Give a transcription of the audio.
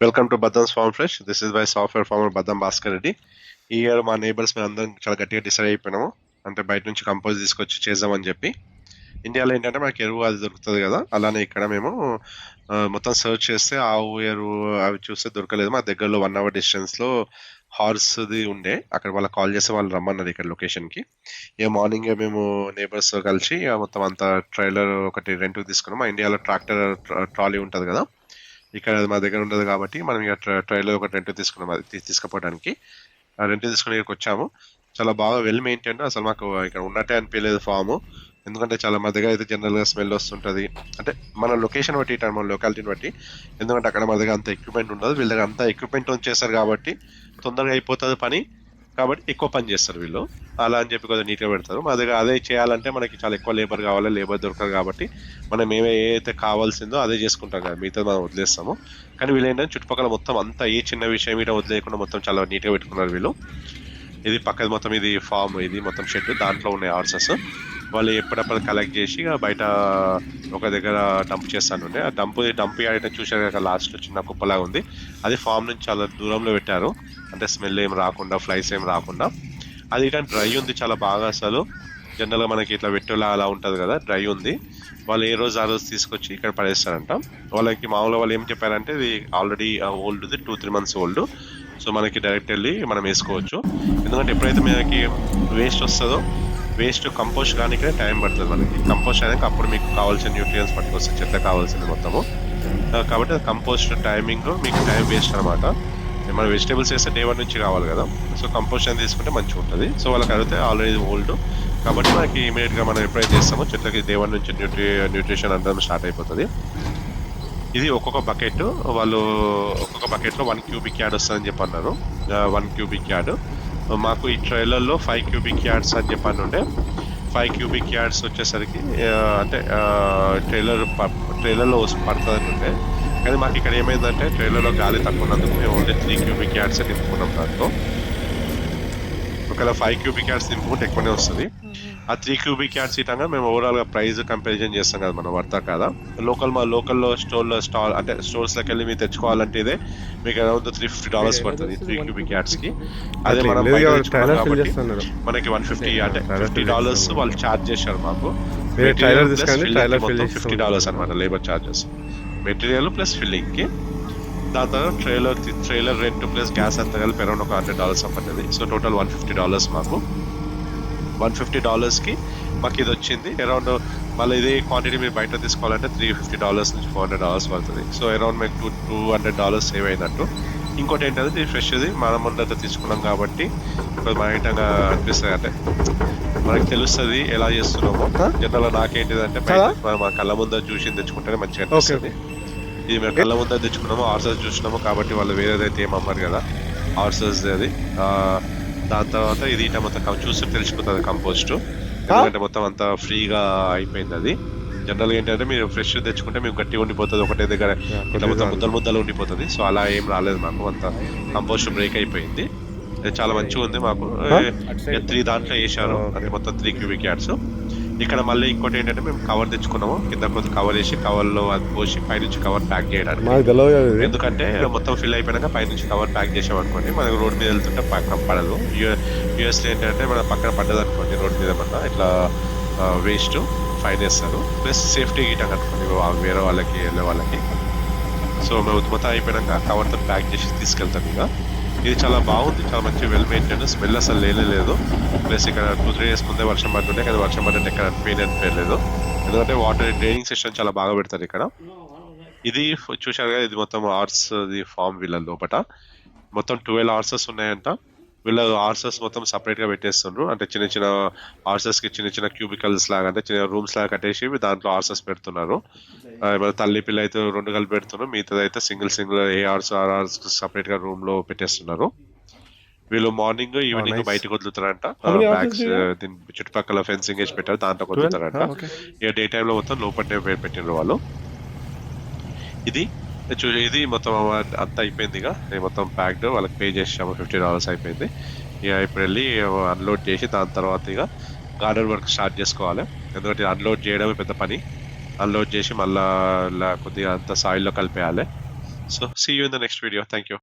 Welcome to Baddam's farm fresh. This is by software farmer Baddam Bhaskar Reddy. ఈ year మా neighbours మేము అందరం చాలా గట్టిగా డిసైడ్ అయిపోయినాము. అంటే బయట నుంచి కంపోజ్ తీసుకొచ్చి చేద్దామని చెప్పి. ఇండియాలో ఏంటంటే మనకి ఎరువు అది దొరుకుతుంది కదా, అలానే ఇక్కడ మేము మొత్తం సర్చ్ చేస్తే ఆవు ఎరువు అవి చూస్తే దొరకలేదు. మా దగ్గరలో 1 hour డిస్టెన్స్లో హార్స్ది ఉండే, అక్కడ వాళ్ళకి కాల్ చేస్తే వాళ్ళు రమ్మన్నారు ఇక్కడ లొకేషన్కి. ఇక మార్నింగ్ మేము నేబర్స్ కలిసి మొత్తం అంతా ట్రైలర్ ఒకటి రెంట్కి తీసుకున్నాం. మా ఇండియాలో ట్రాక్టర్ ట్రాలీ ఉంటుంది కదా, ఇక్కడ మా దగ్గర ఉండదు కాబట్టి మనం ఇక ట్రైలర్ ఒక రెంట్ తీసుకున్నాం, అది తీసుకుపోవడానికి. రెంట్ తీసుకుని ఇక్కడికి వచ్చాము. చాలా బాగా వెల్ మెయింటైన్. అసలు మాకు ఇక్కడ ఉన్నట్టే అనిపించలేదు ఫామ్. ఎందుకంటే చాలా మా దగ్గర అయితే జనరల్గా స్మెల్ వస్తుంటుంది. అంటే మన లొకేషన్ బట్టి, మన లొకాలిటీని బట్టి. ఎందుకంటే అక్కడ మా దగ్గర అంత ఎక్విప్మెంట్ ఉండదు, వీళ్ళ దగ్గర అంత ఎక్విప్మెంట్ చేస్తారు కాబట్టి తొందరగా అయిపోతుంది పని, కాబట్టి ఎక్కువ పని చేస్తారు వీళ్ళు. అలా అని చెప్పి కొద్దిగా నీట్గా పెడతారు. మా దగ్గర అదే చేయాలంటే మనకి చాలా ఎక్కువ లేబర్ కావాలి, లేబర్ దొరకదు కాబట్టి మనం ఏదైతే కావాల్సిందో అదే చేసుకుంటాం కదా, మిగతా మనం వదిలేస్తాము. కానీ వీళ్ళు ఏంటంటే చుట్టుపక్కల మొత్తం అంతా ఏ చిన్న విషయం ఇట వదిలేయకుండా మొత్తం చాలా నీట్గా పెట్టుకున్నారు వీళ్ళు. ఇది పక్కది మొత్తం ఇది ఫామ్, ఇది మొత్తం షెడ్, దాంట్లో ఉన్నాయి హార్సెస్. వాళ్ళు ఎప్పుడప్పుడు కలెక్ట్ చేసి బయట ఒక దగ్గర డంప్ చేస్తానుండే. ఆ డంప్ యార్డ్ చూసారు కదా, లాస్ట్లో చిన్న కుప్పలాగా ఉంది. అది ఫామ్ నుంచి చాలా దూరంలో పెట్టారు, అంటే స్మెల్ ఏం రాకుండా, ఫ్లైస్ ఏం రాకుండా. అది ఇట డ్రై ఉంది చాలా బాగా. అసలు జనరల్గా మనకి ఇట్లా వెట్టులా అలా ఉంటుంది కదా, డ్రై ఉంది. వాళ్ళు ఏ రోజు ఆ రోజు తీసుకొచ్చి ఇక్కడ పడేస్తారంట. వాళ్ళకి మామూలుగా వాళ్ళు ఏం చెప్పారంటే ఇది ఆల్రెడీ ఓల్డ్ది, 2-3 months ఓల్డ్. సో మనకి డైరెక్ట్ వెళ్ళి మనం వేసుకోవచ్చు. ఎందుకంటే ఎప్పుడైతే మనకి వేస్ట్ వస్తుందో, వేస్ట్ కంపోస్ట్ కానీ టైం పడుతుంది మనకి. కంపోస్ట్ అయినాక అప్పుడు మీకు కావాల్సిన న్యూట్రియన్స్ పట్టుకొస్తుంది, చెత్త కావాల్సింది మొత్తము. కాబట్టి కంపోస్ట్ టైమింగ్ మీకు టైం వేస్ట్ అనమాట. మన వెజిటేబుల్స్ వేస్తే డే 1 నుంచి కావాలి కదా, సో కంపోస్ట్ అని తీసుకుంటే మంచిగా ఉంటుంది. సో వాళ్ళకి అడిగితే ఆల్రెడీ ఓల్డ్ కాబట్టి మనకి ఇమీడియట్గా మనం ఎప్పుడైతే చేస్తామో చెట్లకి డే 1 నుంచి న్యూట్రిషన్ అందరం స్టార్ట్ అయిపోతుంది. ఇది ఒక్కొక్క బకెట్, వాళ్ళు ఒక్కొక్క బకెట్లో 1 cubic yard వస్తుందని చెప్పన్నారు. 1 cubic yard. మాకు ఈ ట్రైలర్లో 5 cubic yards అని చెప్పాను ఉండే. 5 cubic yards వచ్చేసరికి అంటే ట్రైలర్లో పడుతుందని ఉండే. కానీ మాకు ఇక్కడ ఏమైందంటే ట్రైలర్లో గాలి తక్కువ ఉన్నందుకు మేము ఓన్లీ 3 cubic yards నింపుకున్నాం. దాంట్లో ఒకవేళ 5 cubic yards నింపుకుంటే ఎక్కువనే వస్తుంది. ఆ 3 cubic yards ఇటంగా మేము ఓవరాల్గా ప్రైస్ కంపారిజన్ చేస్తాం కదా, మనం వర్తా కదా. మా లోకల్లో స్టాల్ అంటే స్టోర్స్లోకి వెళ్ళి మీరు తెచ్చుకోవాలంటే ఇదే మీకు అరౌండ్ $350 పడుతుంది 3 cubic yardsకి. అదే మనం కాబట్టి మనకి $150 అంటే $50 వాళ్ళు ఛార్జ్ చేశారు మాకు. $50 అనమాట లేబర్ ఛార్జెస్, మెటీరియల్ ప్లస్ ఫిల్లింగ్కి. దాని తర్వాత ట్రైలర్ రెంట్ ప్లస్ గ్యాస్ అంతా కలిపి అరౌండ్ ఒక $100 పడుతుంది. సో టోటల్ $150 మాకు. $150కి మాకు ఇది వచ్చింది. అరౌండ్ మళ్ళీ ఇదే క్వాంటిటీ మీరు బయట తీసుకోవాలంటే $350 నుంచి $400 పడుతుంది. సో అరౌండ్ మీకు $200 సేవ్ అయినట్టు. ఇంకోటి ఏంటంటే ఇది ఫ్రెష్ది మనం ముందంతా తీసుకున్నాం కాబట్టి బయటగా అనిపిస్తుంది, అంటే మనకి తెలుస్తుంది ఎలా చేస్తున్నామో. జనరల్గా నాకేంటిదంటే మనం మా కళ్ళ ముందర చూసి తెచ్చుకుంటేనే మంచిగా అనిపిస్తుంది. ఇది మేము కళ్ళ ముందర తెచ్చుకున్నాము, హార్సెస్ చూసినాము కాబట్టి వాళ్ళు వేరేదైతే ఏం అమ్మారు కదా హార్సెస్ అది. దాని తర్వాత ఇది ఇట మొత్తం చూసి తెలిసిపోతుంది కంపోస్ట్, ఎందుకంటే మొత్తం అంతా ఫ్రీగా అయిపోయింది. అది జనరల్గా ఏంటంటే మీరు ఫ్రెష్ తెచ్చుకుంటే మీకు గట్టిగా ఉండిపోతుంది, ఒకటే దగ్గర ఇట్లా మొత్తం ముద్దలు ఉండిపోతుంది. సో అలా ఏం రాలేదు మాకు, అంత కంపోస్ట్ బ్రేక్ అయిపోయింది. చాలా మంచిగా ఉంది మాకు. 3 దాంట్లో వేసారు, అంటే మొత్తం 3 cubic yards. ఇక్కడ మళ్ళీ ఇంకోటి ఏంటంటే మేము కవర్ తెచ్చుకున్నాము, కింద కొంత కవర్ వేసి కవర్లో అది పోసి పైనుంచి కవర్ ప్యాక్ చేయడానికి. ఎందుకంటే మొత్తం ఫిల్ అయిపోయినాక పైనుంచి కవర్ ప్యాక్ చేసామనుకోండి మనకు రోడ్ మీద వెళ్తుంటే పడదు. యూఎస్లో ఏంటంటే మన పక్కన పడ్డది అనుకోండి రోడ్ మీద ఏమన్నా ఇట్లా వేస్ట్ ఫైన్ వేస్తారు, ప్లస్ సేఫ్టీ గీటం అనుకోండి వేరే వాళ్ళకి వెళ్ళే వాళ్ళకి. సో మేము మొత్తం అయిపోయినాక కవర్తో ప్యాక్ చేసి తీసుకెళ్తాం. ఇక ఇది చాలా బాగుంది, చాలా మంచి వెల్ మెయింటైన్, స్మెల్ అసలు లేదు. ప్లస్ ఇక్కడ 2-3 days ముందే వర్షం పడుతుండే, కానీ వర్షం పడినట్టు ఎక్కడ అనిపించలేదు. ఎందుకంటే వాటర్ డ్రైనింగ్ సిస్టమ్ చాలా బాగా పెడతారు ఇక్కడ. ఇది చూశారు కదా, ఇది మొత్తం హార్స్ది ఫామ్. వీళ్ళ లోపల మొత్తం 12 horses ఉన్నాయంట. వీళ్ళ హార్సెస్ మొత్తం సపరేట్గా పెట్టేస్తుండ్రు, అంటే చిన్న చిన్న హార్సెస్కి చిన్న క్యూబికల్స్ లాగా, అంటే చిన్న రూమ్స్ లాగా కట్టేసి దాంట్లో హార్సెస్ పెడుతున్నారు. తల్లి పిల్ల అయితే 2 కలిపి పెడుతున్నారు, మిగతాది అయితే సింగిల్ ఏ హార్స్ సపరేట్గా రూమ్లో పెట్టేస్తున్నారు. వీళ్ళు మార్నింగ్ ఈవినింగ్ బయటకు వదులుతారంట. బ్యాగ్స్ దీని చుట్టుపక్కల ఫెన్సింగ్ వేసి పెట్టారు, దాంట్లో వదులుతారంట. ఇక డే టైంలో మొత్తం లోపలనే పెట్టిండ్రు వాళ్ళు. ఇది మొత్తం అంతా అయిపోయింది. ఇక మొత్తం ప్యాక్డ్, వాళ్ళకి పే చేసాము, $50 అయిపోయింది. ఇక ఇప్పుడు వెళ్ళి అన్లోడ్ చేసి దాని తర్వాత ఇక గార్డెన్ వర్క్ స్టార్ట్ చేసుకోవాలి. ఎందుకంటే అన్లోడ్ చేయడమే పెద్ద పని. అన్లోడ్ చేసి మళ్ళీ కొద్దిగా అంతా సాయిల్లో కలిపేయాలి. So see you in the next video. Thank you.